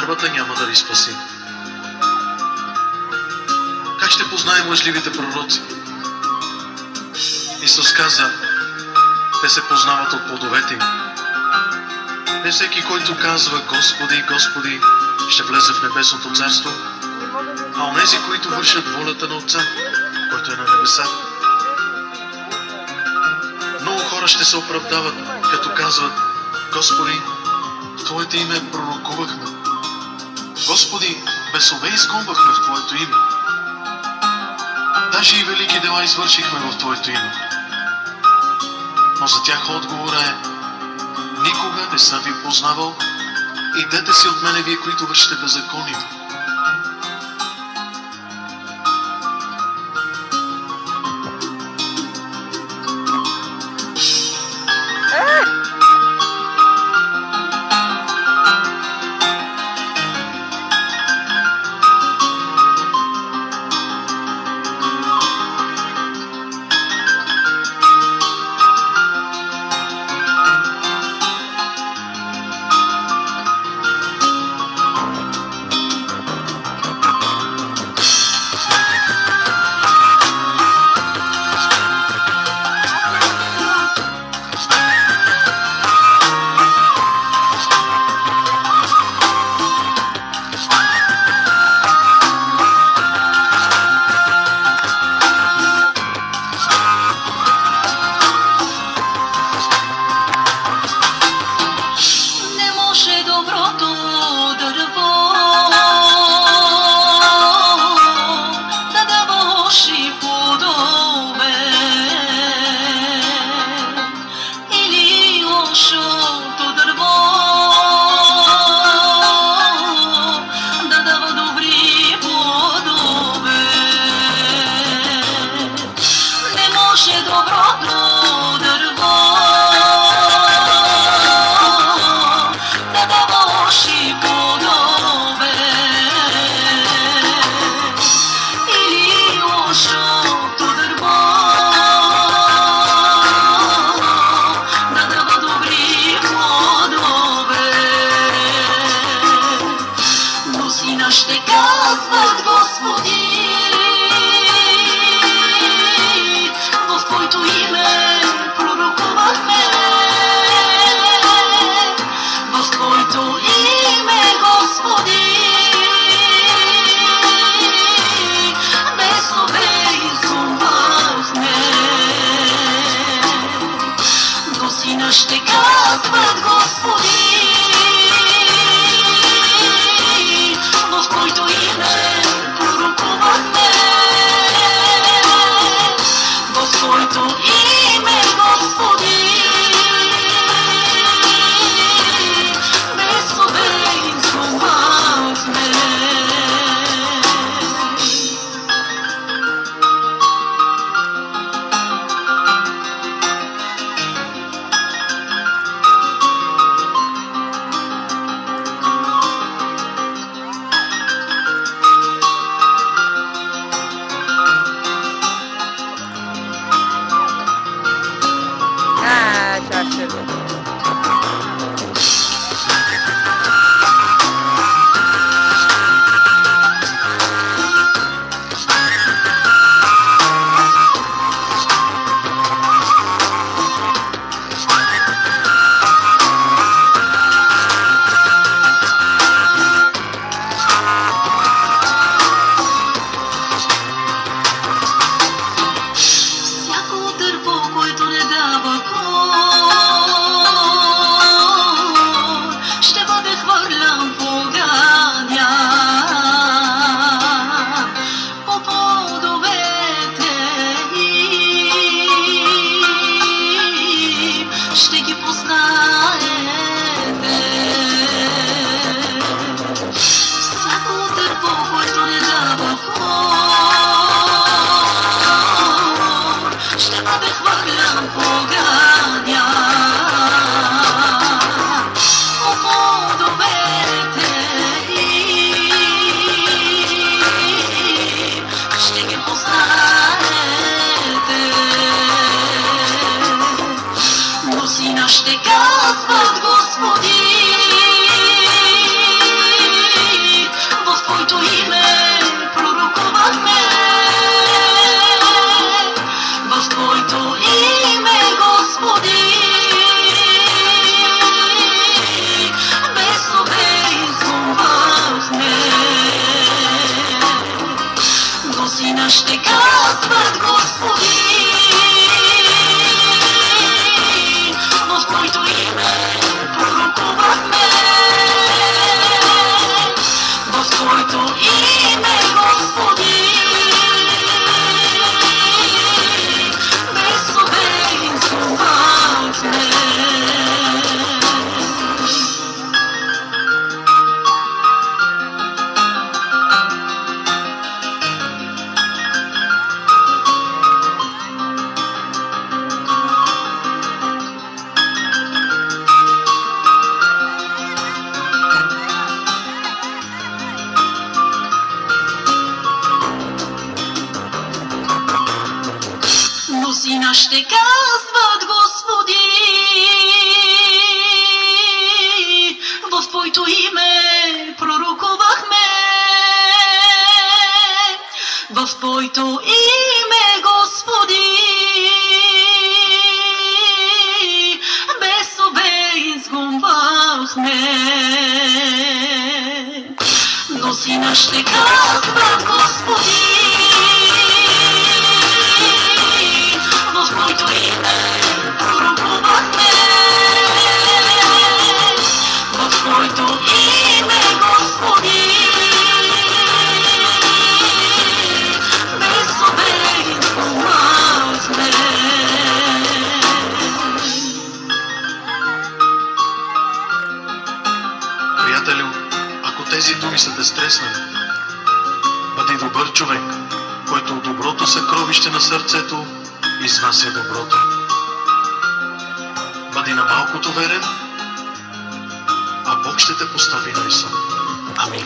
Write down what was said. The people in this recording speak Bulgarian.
вярвата няма да ви спаси. Как ще познаем лъжливите пророци? Исус каза, те се познават от плодовете им. Не всеки, който казва Господи, Господи, ще влезе в небесното царство, а онези, които вършат волята на Отца, който е на небесата. Много хора ще се оправдават, като казват, Господи, в Твоето име пророкувахме. Господи, бесове изгонвахме в Твоето име. Даже и велики дела извършихме в Твоето име. Но за тях отговора е, никога не съм ви познавал, идете си от мене, вие, които вършите беззаконие. ще казват, Господи, в Твоето име пророкувахме, в Твоето име, Господи, бесове изгонвахме. Мнозина ще казват, Господи, в Твоето име пророкувахме, в Твоето име, Господи, бесове изгонвахме. Приятелю, ако тези думи са те стреснали, бъди добър човек, който от доброто съкровище на сърцето изнася доброто. Бъди на малкото верен, а Бог ще те постави на високо. Амин.